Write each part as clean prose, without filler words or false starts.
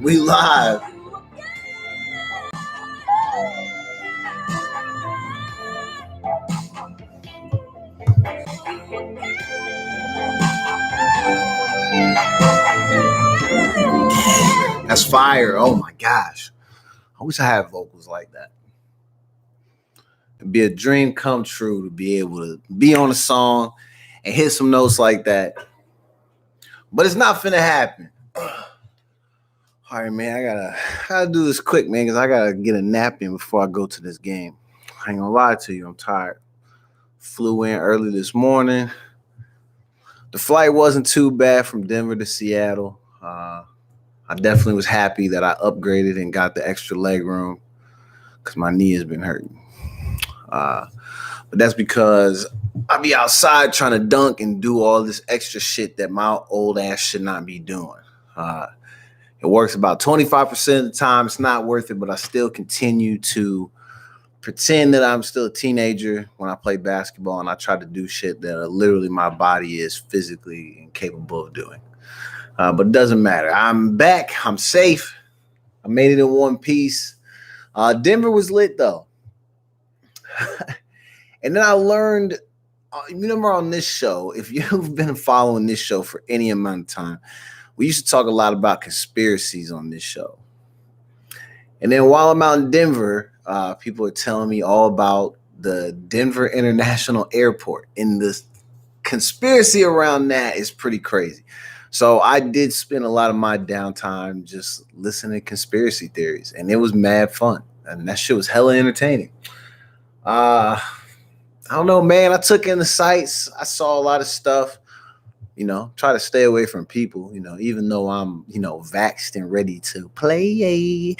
We live. That's fire. Oh my gosh. I wish I had vocals like that. It'd be a dream come true to be able to be on a song and hit some notes like that. But it's not finna happen. All right, man, I gotta do this quick, man, because I gotta get a nap in before I go to this game. I ain't gonna lie to you, I'm tired. Flew in early this morning. The flight wasn't too bad from Denver to Seattle. I definitely was happy that I upgraded and got the extra leg room because my knee has been hurting. But that's because I be outside trying to dunk and do all this extra shit that my old ass should not be doing. It works about 25% of the time. It's not worth it, but I still continue to pretend that I'm still a teenager when I play basketball, and I try to do shit that literally my body is physically incapable of doing. But it doesn't matter. I'm back. I'm safe. I made it in one piece. Denver was lit, though. And then I learned, you remember on this show, if you've been following this show for any amount of time, we used to talk a lot about conspiracies on this show. And then while I'm out in Denver, people are telling me all about the Denver International Airport. And the conspiracy around that is pretty crazy. So I did spend a lot of my downtime just listening to conspiracy theories. And it was mad fun. And that shit was hella entertaining. I don't know, man. I took in the sights. I saw a lot of stuff. Try to stay away from people, even though I'm, vaxxed and ready to play.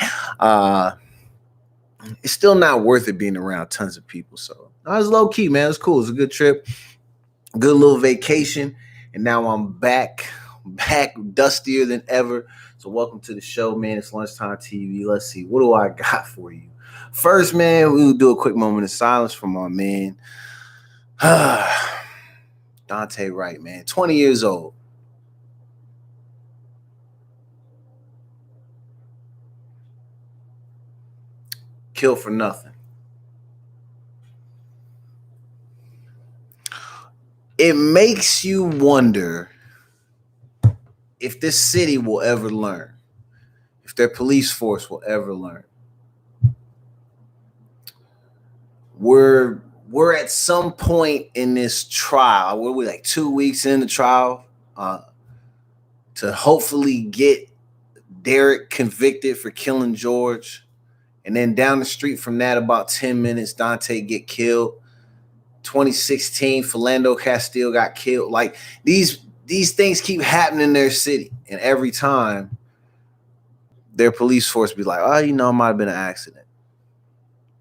It's still not worth it being around tons of people. So I was low key, man. It was cool. It was a good trip, good little vacation. And now I'm back dustier than ever. So welcome to the show, man. It's Lunchtime TV. Let's see. What do I got for you? First, man, we will do a quick moment of silence for my man. Dante Wright, man, 20 years old. Killed for nothing. It makes you wonder if this city will ever learn, if their police force will ever learn. We're at some point in this trial, we're like 2 weeks in the trial, to hopefully get Derek convicted for killing George. And then down the street from that, about 10 minutes, Dante get killed. 2016, Philando Castile got killed. Like these things keep happening in their city. And every time their police force be like, oh, it might have been an accident.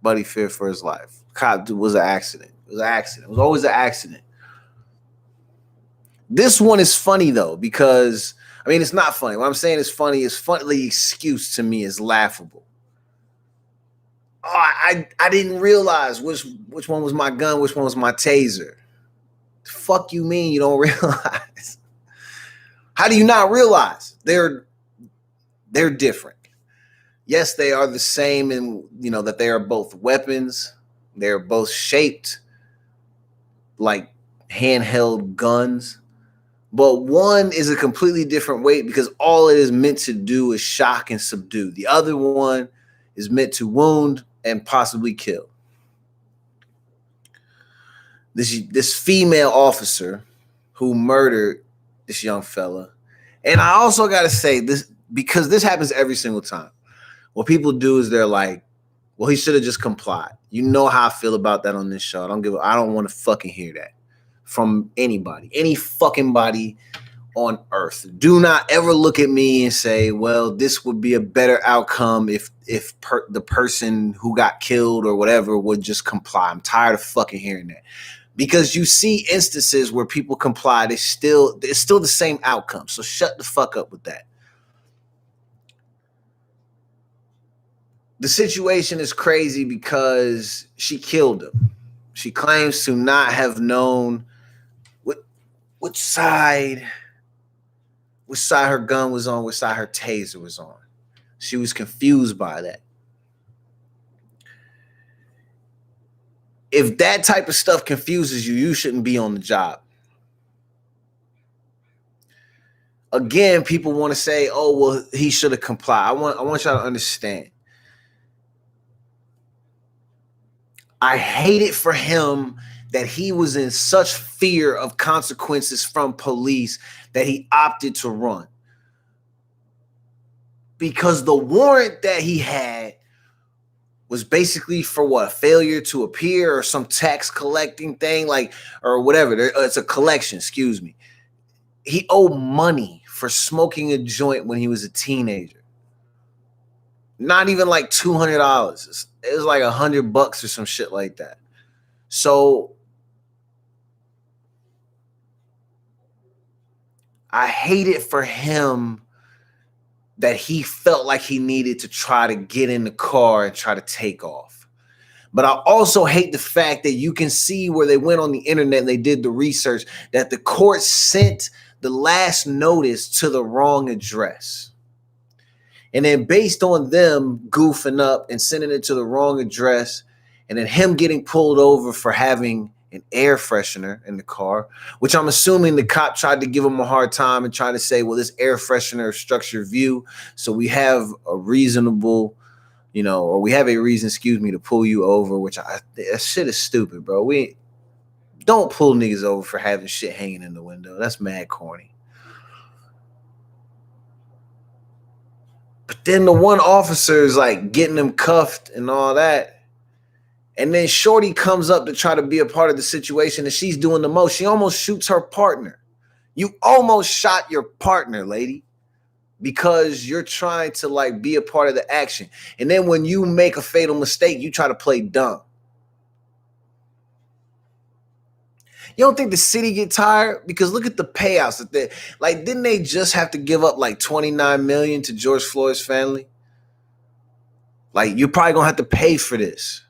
Buddy feared for his life. Cop was an accident. It was an accident. It was always an accident. This one is funny, though, because, it's not funny. What I'm saying is funny. It's funny. The excuse to me is laughable. Oh, I didn't realize which one was my gun, which one was my taser. The fuck you mean you don't realize? How do you not realize? They're different. Yes, they are the same in, that they are both weapons. They're both shaped like handheld guns. But one is a completely different weight because all it is meant to do is shock and subdue. The other one is meant to wound and possibly kill. This female officer who murdered this young fella. And I also got to say this, because this happens every single time. What people do is they're like, well, he should have just complied. You know how I feel about that on this show. I don't want to fucking hear that from anybody, any fucking body on earth. Do not ever look at me and say, well, this would be a better outcome if the person who got killed or whatever would just comply. I'm tired of fucking hearing that. Because you see instances where people comply, it's still the same outcome. So shut the fuck up with that. The situation is crazy because she killed him. She claims to not have known which side her gun was on, which side her taser was on. She was confused by that. If that type of stuff confuses you, you shouldn't be on the job. Again, people want to say, oh, well, he should have complied. I want y'all to understand. I hate it for him that he was in such fear of consequences from police that he opted to run. Because the warrant that he had was basically for what? Failure to appear or some tax collecting thing, like, or whatever. It's a collection, excuse me. He owed money for smoking a joint when he was a teenager. Not even like $200. It was like $100 or some shit like that. So I hate it for him that he felt like he needed to try to get in the car and try to take off. But I also hate the fact that you can see where they went on the internet and they did the research that the court sent the last notice to the wrong address. And then based on them goofing up and sending it to the wrong address, and then him getting pulled over for having an air freshener in the car, which I'm assuming the cop tried to give him a hard time and trying to say, well, this air freshener obstructs your view. So we have a reasonable, or we have a reason, to pull you over, which that shit is stupid, bro. We don't pull niggas over for having shit hanging in the window. That's mad corny. But then the one officer is like getting him cuffed and all that. And then Shorty comes up to try to be a part of the situation and she's doing the most. She almost shoots her partner. You almost shot your partner, lady, because you're trying to like be a part of the action. And then when you make a fatal mistake, you try to play dumb. You don't think the city get tired? Because look at the payouts that they like. Didn't they just have to give up like $29 million to George Floyd's family? Like, you're probably gonna have to pay for this.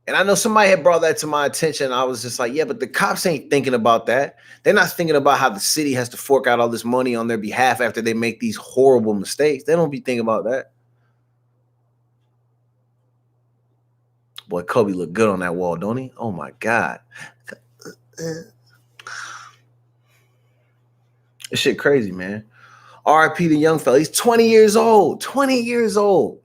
And I know somebody had brought that to my attention. I was just like, yeah, but the cops ain't thinking about that. They're not thinking about how the city has to fork out all this money on their behalf after they make these horrible mistakes. They don't be thinking about that. Boy, Kobe looked good on that wall, don't he? Oh, my God. This shit crazy, man. RIP the young fella. He's 20 years old. 20 years old.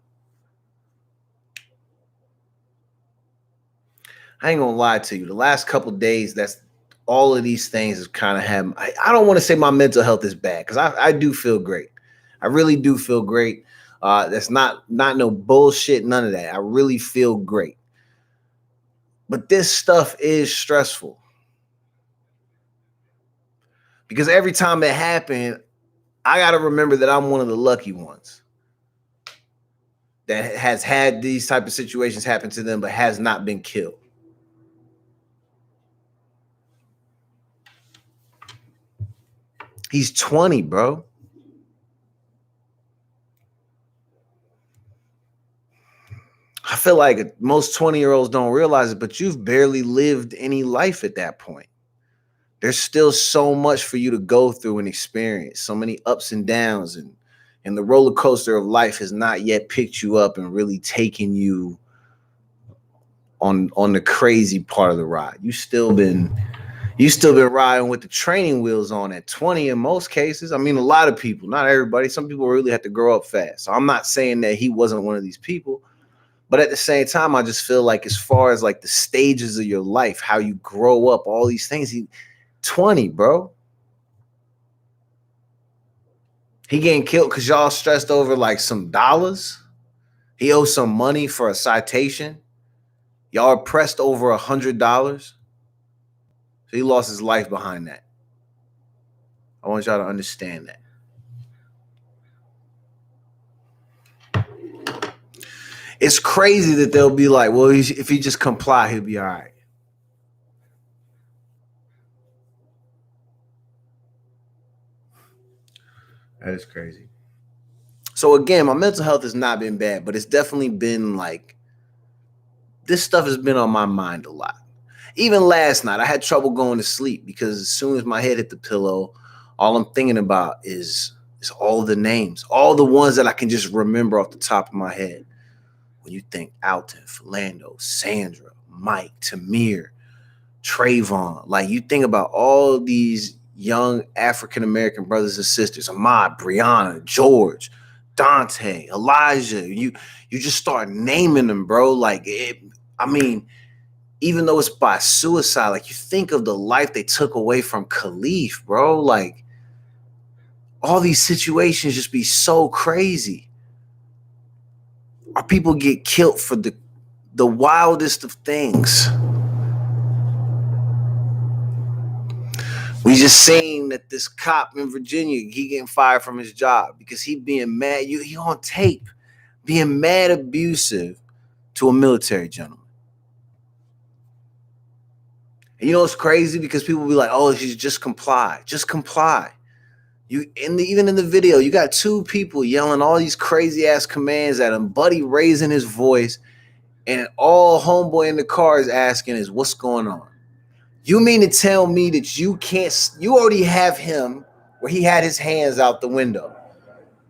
I ain't gonna lie to you. The last couple of days, that's all of these things have kind of had. I don't want to say my mental health is bad because I do feel great. I really do feel great. That's not no bullshit, none of that. I really feel great. But this stuff is stressful because every time it happened, I got to remember that I'm one of the lucky ones that has had these type of situations happen to them, but has not been killed. He's 20, bro. I feel like most 20-year-olds don't realize it, but you've barely lived any life at that point. There's still so much for you to go through and experience, so many ups and downs, and the roller coaster of life has not yet picked you up and really taken you on the crazy part of the ride. You still been riding with the training wheels on at 20 in most cases. I mean, a lot of people, not everybody. Some people really have to grow up fast. So I'm not saying that he wasn't one of these people. But at the same time, I just feel like as far as like the stages of your life, how you grow up, all these things, 20, bro. He getting killed because y'all stressed over like some dollars. He owes some money for a citation. Y'all are pressed over $100. So he lost his life behind that. I want y'all to understand that. It's crazy that they'll be like, well, if he just comply, he'll be all right. That is crazy. So again, my mental health has not been bad, but it's definitely been like, this stuff has been on my mind a lot. Even last night, I had trouble going to sleep because as soon as my head hit the pillow, all I'm thinking about is It's all the names, all the ones that I can just remember off the top of my head. When you think Alton, Philando, Sandra, Mike, Tamir, Trayvon, like you think about all these young African-American brothers and sisters, Ahmad, Brianna, George, Dante, Elijah, you just start naming them, bro. Like, even though it's by suicide, like you think of the life they took away from Khalif, bro. Like, all these situations just be so crazy. Our people get killed for the wildest of things. We just seen that this cop in Virginia, he getting fired from his job because he being mad. He on tape being mad abusive to a military gentleman. And you know what's crazy? Because people be like, oh, she's just comply. Just comply. Even in the video, you got two people yelling all these crazy ass commands at him. Buddy raising his voice, and all homeboy in the car is asking is, what's going on? You mean to tell me that you already have him where he had his hands out the window?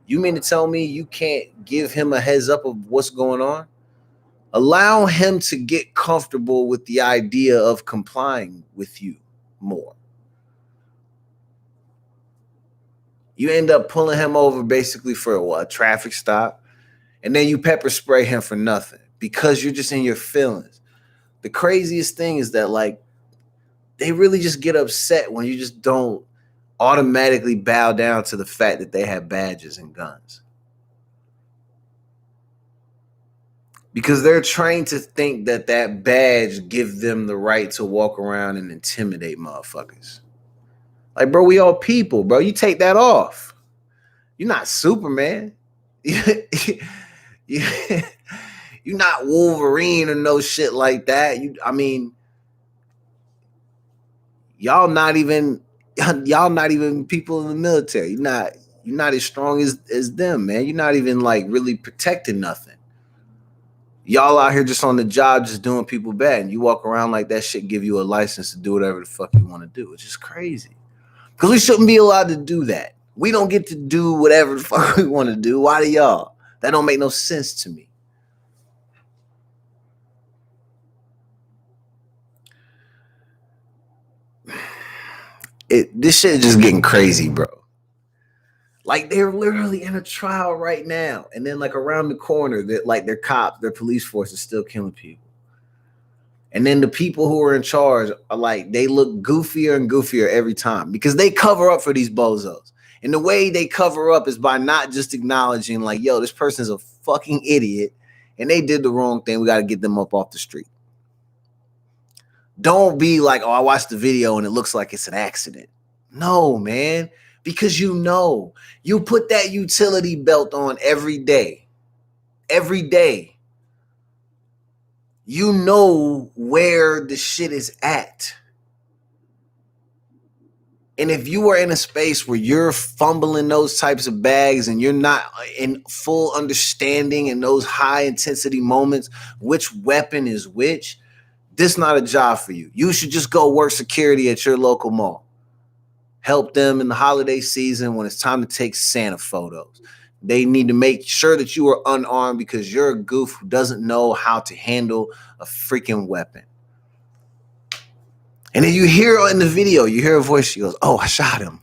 You mean to tell me you can't give him a heads up of what's going on? Allow him to get comfortable with the idea of complying with you more. You end up pulling him over basically for a traffic stop, and then you pepper spray him for nothing because you're just in your feelings. The craziest thing is that, like, they really just get upset when you just don't automatically bow down to the fact that they have badges and guns. Because they're trained to think that that badge gives them the right to walk around and intimidate motherfuckers. Like, bro, we all people, bro. You take that off. You're not Superman. You're not Wolverine or no shit like that. Y'all not even people in the military. You're not as strong as them, man. You're not even like really protecting nothing. Y'all out here just on the job, just doing people bad, and you walk around like that shit give you a license to do whatever the fuck you want to do. It's just crazy. Because we shouldn't be allowed to do that. We don't get to do whatever the fuck we want to do. Why do y'all? That don't make no sense to me. This shit is just getting crazy, bro. Like, they're literally in a trial right now. And then, like, around the corner, that like their cops, their police force is still killing people. And then the people who are in charge are like, they look goofier and goofier every time because they cover up for these bozos. And the way they cover up is by not just acknowledging, like, yo, this person's a fucking idiot and they did the wrong thing. We got to get them up off the street. Don't be like, oh, I watched the video and it looks like it's an accident. No, man, because you put that utility belt on every day. Every day. You know where the shit is at. And if you are in a space where you're fumbling those types of bags and you're not in full understanding in those high intensity moments, which weapon is which, this is not a job for you. You should just go work security at your local mall. Help them in the holiday season when it's time to take Santa photos. They need to make sure that you are unarmed because you're a goof who doesn't know how to handle a freaking weapon. And then you hear in the video, you hear a voice, she goes, oh, I shot him.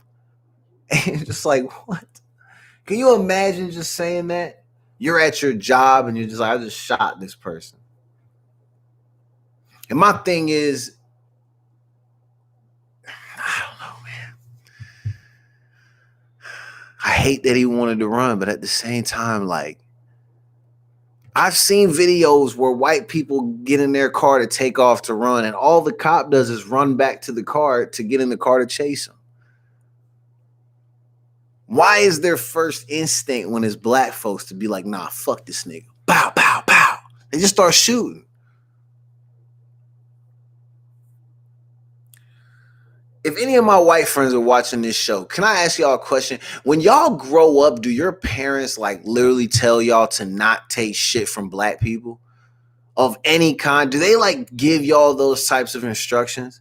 And you're just like, what? Can you imagine just saying that? You're at your job and you're just like, I just shot this person. And my thing is, I don't know, man. I hate that he wanted to run, but at the same time, like, I've seen videos where white people get in their car to take off to run, and all the cop does is run back to the car to get in the car to chase him. Why is their first instinct when it's black folks to be like, nah, fuck this nigga. Bow, bow, bow. They just start shooting. If any of my white friends are watching this show, can I ask y'all a question? When y'all grow up, do your parents like literally tell y'all to not take shit from black people of any kind? Do they like give y'all those types of instructions?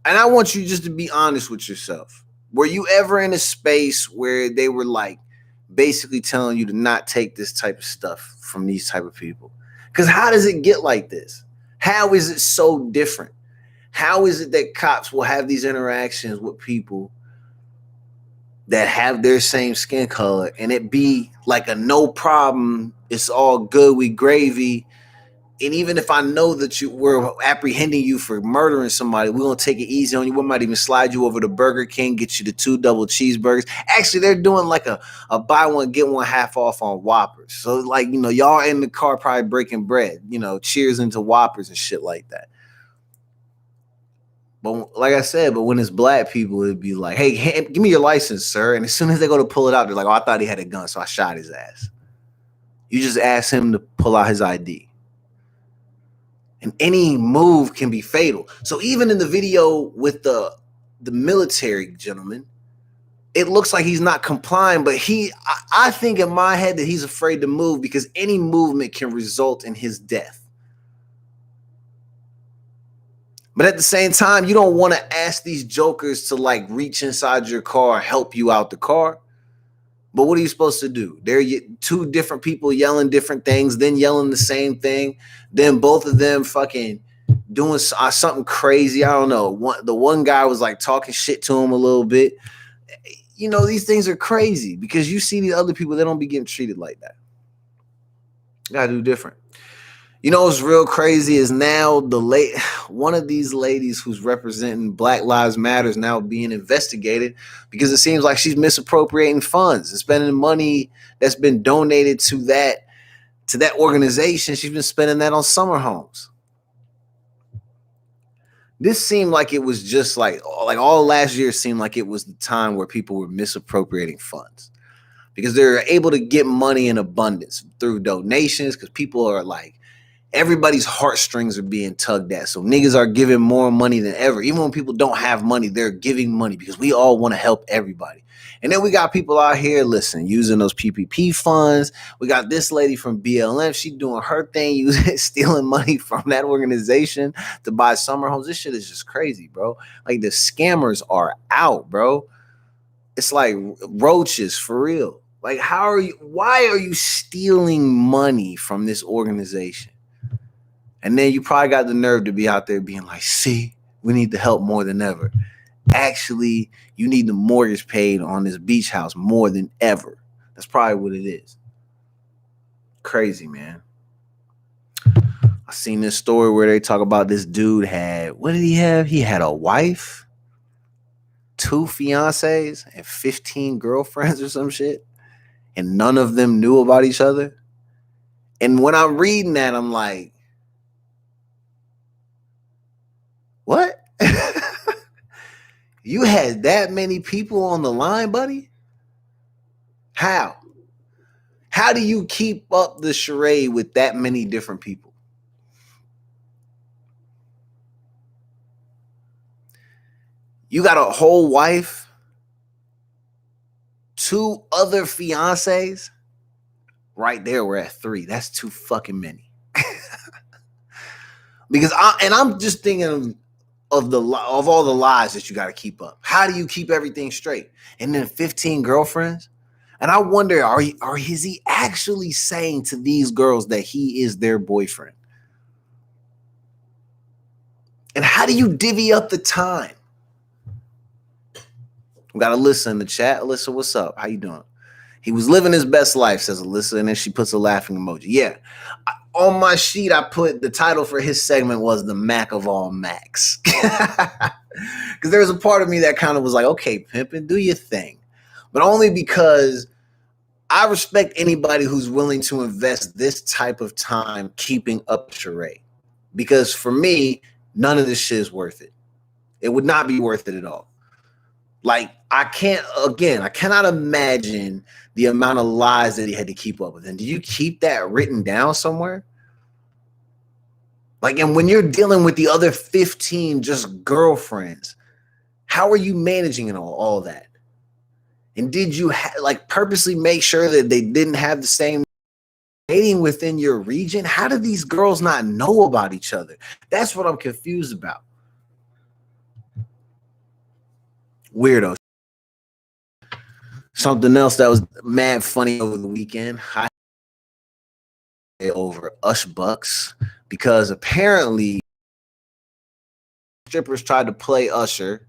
And I want you just to be honest with yourself. Were you ever in a space where they were like basically telling you to not take this type of stuff from these type of people? Because how does it get like this? How is it so different? How is it that cops will have these interactions with people that have their same skin color and it be like a no problem, it's all good, we gravy? And even if I know that we're apprehending you for murdering somebody, we're gonna take it easy on you. We might even slide you over to Burger King, get you the 2 double cheeseburgers. Actually, they're doing like a buy one, get one half off on Whoppers. So like, you know, y'all in the car probably breaking bread, you know, cheers into Whoppers and shit like that. But like I said, but when it's black people, it'd be like, hey, give me your license, sir. And as soon as they go to pull it out, they're like, oh, I thought he had a gun, so I shot his ass. You just ask him to pull out his ID. And any move can be fatal. So even in the video with the military gentleman, it looks like he's not complying, but I think in my head that he's afraid to move because any movement can result in his death. But at the same time, you don't want to ask these jokers to like reach inside your car, help you out the car. But what are you supposed to do? They're 2 different people yelling different things, then yelling the same thing. Then both of them fucking doing something crazy. I don't know. The one guy was like talking shit to him a little bit. You know, these things are crazy because you see these other people, they don't be getting treated like that. You gotta do different. You know what's real crazy is now one of these ladies who's representing Black Lives Matter is now being investigated because it seems like she's misappropriating funds and spending money that's been donated to that organization. She's been spending that on summer homes. This seemed like it was just like all last year seemed like it was the time where people were misappropriating funds because they're able to get money in abundance through donations because people are like, everybody's heartstrings are being tugged at. So niggas are giving more money than ever. Even when people don't have money, they're giving money because we all want to help everybody. And then we got people out here, listen, using those PPP funds. We got this lady from BLM. She doing her thing, stealing money from that organization to buy summer homes. This shit is just crazy, bro. Like the scammers are out, bro. It's like roaches for real. Like why are you stealing money from this organization? And then you probably got the nerve to be out there being like, see, we need the help more than ever. Actually, you need the mortgage paid on this beach house more than ever. That's probably what it is. Crazy, man. I seen this story where they talk about this dude what did he have? He had a wife, 2 fiancés, and 15 girlfriends or some shit. And none of them knew about each other. And when I'm reading that, I'm like, what? You had that many people on the line, buddy? How? How do you keep up the charade with that many different people? You got a whole wife, 2 other fiancés. Right there, we're at 3. That's too fucking many. Because I'm just thinking of all the lies that you got to keep up. How do you keep everything straight? And then 15 girlfriends. And I wonder, is he actually saying to these girls that he is their boyfriend? And how do you divvy up the time? We got Alyssa in the chat. Alyssa, what's up? How you doing? He was living his best life, says Alyssa, and then she puts a laughing emoji. Yeah. On my sheet, I put the title for his segment was the Mack of All Macks. Because there was a part of me that kind of was like, okay, pimpin', do your thing. But only because I respect anybody who's willing to invest this type of time keeping up charade. Because for me, none of this shit is worth it. It would not be worth it at all. Like, I cannot imagine the amount of lies that he had to keep up with. And do you keep that written down somewhere? Like, and when you're dealing with the other 15 just girlfriends, how are you managing all that? And did you purposely make sure that they didn't have the same dating within your region? How do these girls not know about each other? That's what I'm confused about. Weirdo. Something else that was mad funny over the weekend. I over Ushbucks because apparently strippers tried to play Usher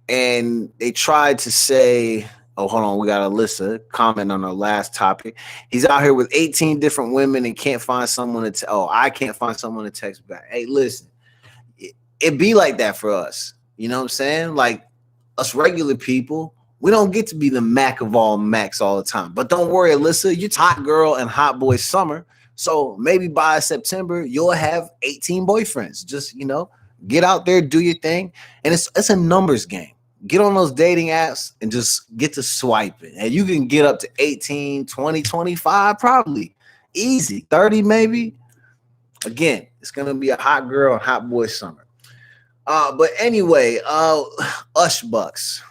and they tried to say, oh, hold on, we got Alyssa comment on our last topic. He's out here with 18 different women and can't find someone to I can't find someone to text back. Hey, listen, it be like that for us. You know what I'm saying? Like us regular people, we don't get to be the Mack of all Macks all the time. But don't worry, Alyssa, you're hot girl and hot boy summer. So maybe by September, you'll have 18 boyfriends. Just, get out there, do your thing. And it's a numbers game. Get on those dating apps and just get to swiping. And you can get up to 18, 20, 25, probably. Easy. 30 maybe. Again, it's going to be a hot girl and hot boy summer. But anyway, Ushbucks.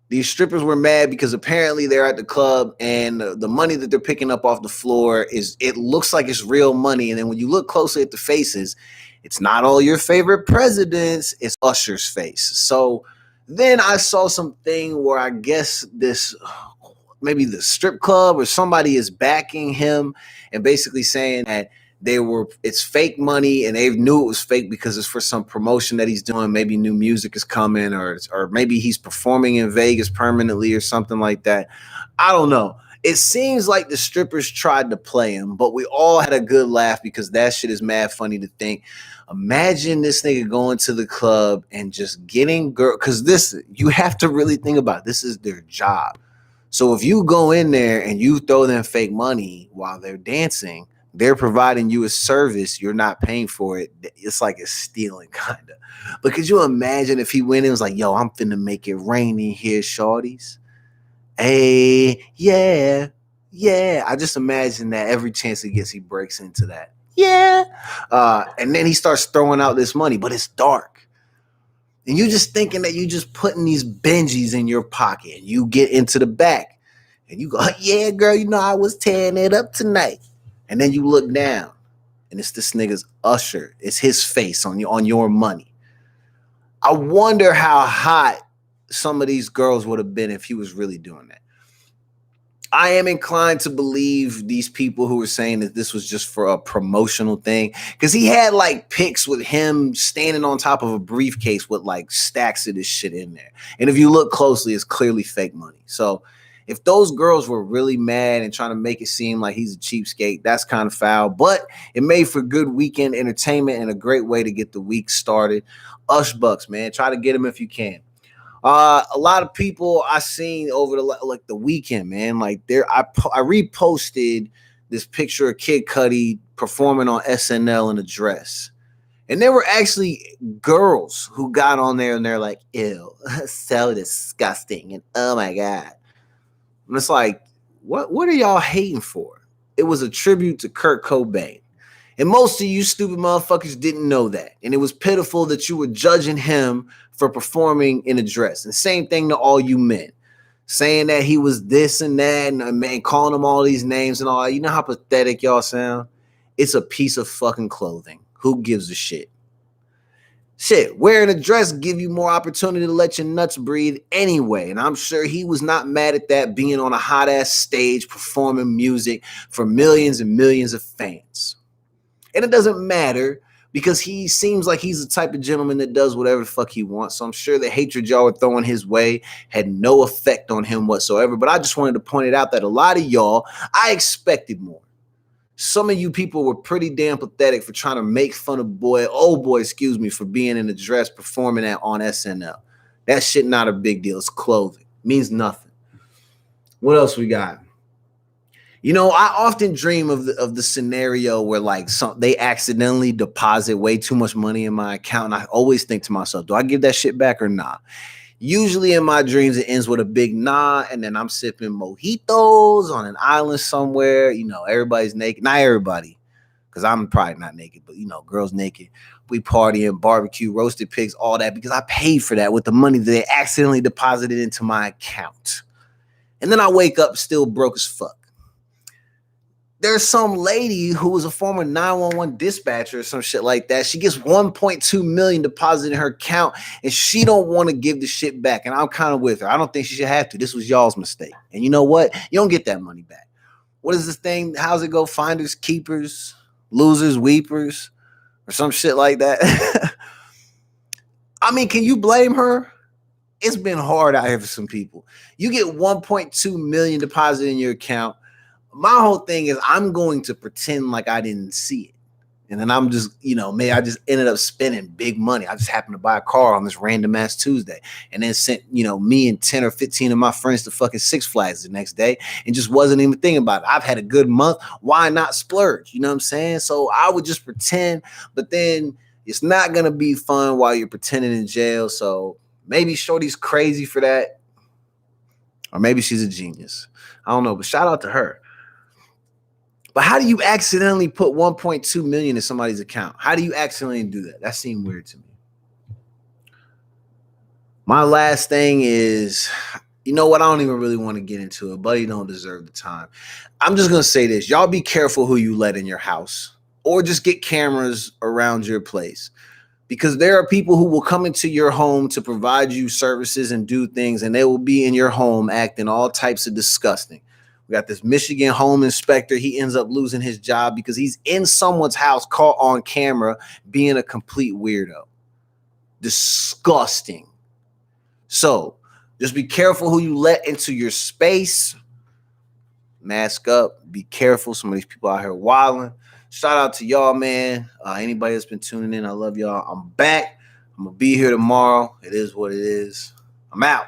These strippers were mad because apparently they're at the club and the money that they're picking up off the floor it looks like it's real money. And then when you look closely at the faces, it's not all your favorite presidents, it's Usher's face. So then I saw something where I guess maybe the strip club or somebody is backing him and basically saying that it's fake money and they knew it was fake because it's for some promotion that he's doing. Maybe new music is coming or maybe he's performing in Vegas permanently or something like that. I don't know. It seems like the strippers tried to play him, but we all had a good laugh because that shit is mad funny to think. Imagine this nigga going to the club and just getting girl, because you have to really think about it. This is their job. So if you go in there and you throw them fake money while they're dancing, they're providing you a service. You're not paying for it. It's like it's stealing, kind of. But could you imagine if he went in and was like, yo, I'm finna make it rain in here, shorties? Hey, yeah. I just imagine that every chance he gets, he breaks into that. Yeah. And then he starts throwing out this money, but it's dark. And you just thinking that you just putting these Benjis in your pocket. And you get into the back. And you go, yeah, girl, I was tearing it up tonight. And then you look down, and it's this nigga's Usher. It's his face on your money. I wonder how hot some of these girls would have been if he was really doing that. I am inclined to believe these people who were saying that this was just for a promotional thing, because he had like pics with him standing on top of a briefcase with like stacks of this shit in there. And if you look closely, it's clearly fake money. So if those girls were really mad and trying to make it seem like he's a cheapskate, that's kind of foul. But it made for good weekend entertainment and a great way to get the week started. Ushbucks, man. Try to get them if you can. A lot of people I seen over the weekend, man. Like I reposted this picture of Kid Cudi performing on SNL in a dress. And there were actually girls who got on there and they're like, ew, so disgusting. And oh my God. And it's like, what are y'all hating for? It was a tribute to Kurt Cobain. And most of you stupid motherfuckers didn't know that. And it was pitiful that you were judging him for performing in a dress. And same thing to all you men. Saying that he was this and that and man, calling him all these names and all that. You know how pathetic y'all sound? It's a piece of fucking clothing. Who gives a shit? Shit, wearing a dress give you more opportunity to let your nuts breathe anyway. And I'm sure he was not mad at that, being on a hot ass stage performing music for millions and millions of fans. And it doesn't matter because he seems like he's the type of gentleman that does whatever the fuck he wants. So I'm sure the hatred y'all were throwing his way had no effect on him whatsoever. But I just wanted to point it out that a lot of y'all, I expected more. Some of you people were pretty damn pathetic for trying to make fun of for being in a dress performing on SNL. That shit not a big deal. It's clothing. It means nothing. What else we got? I often dream of the scenario where like they accidentally deposit way too much money in my account. And I always think to myself, do I give that shit back or not? Usually in my dreams, it ends with a big nah, and then I'm sipping mojitos on an island somewhere. Everybody's naked. Not everybody, because I'm probably not naked, but girls naked. We partying, barbecue, roasted pigs, all that, because I paid for that with the money that they accidentally deposited into my account. And then I wake up still broke as fuck. there's some lady who was a former 911 dispatcher or some shit like that. She gets 1.2 million deposited in her account and she don't want to give the shit back. And I'm kind of with her. I don't think she should have to. This was y'all's mistake. And you know what? You don't get that money back. What is this thing? How's it go? Finders, keepers, losers, weepers, or some shit like that. I mean, can you blame her? It's been hard out here for some people. You get 1.2 million deposited in your account. My whole thing is I'm going to pretend like I didn't see it. And then I'm just, maybe I just ended up spending big money. I just happened to buy a car on this random ass Tuesday and then sent, me and 10 or 15 of my friends to fucking Six Flags the next day and just wasn't even thinking about it. I've had a good month. Why not splurge? You know what I'm saying? So I would just pretend, but then it's not going to be fun while you're pretending in jail. So maybe Shorty's crazy for that. Or maybe she's a genius. I don't know, but shout out to her. But how do you accidentally put 1.2 million in somebody's account? How do you accidentally do that? That seemed weird to me. My last thing is, you know what? I don't even really want to get into it. Buddy don't deserve the time. I'm just going to say this. Y'all be careful who you let in your house or just get cameras around your place. Because there are people who will come into your home to provide you services and do things, and they will be in your home acting all types of disgusting. We got this Michigan home inspector. He ends up losing his job because he's in someone's house caught on camera being a complete weirdo. Disgusting. So just be careful who you let into your space. Mask up. Be careful. Some of these people out here wilding. Shout out to y'all, man. Anybody that's been tuning in, I love y'all. I'm back. I'm going to be here tomorrow. It is what it is. I'm out.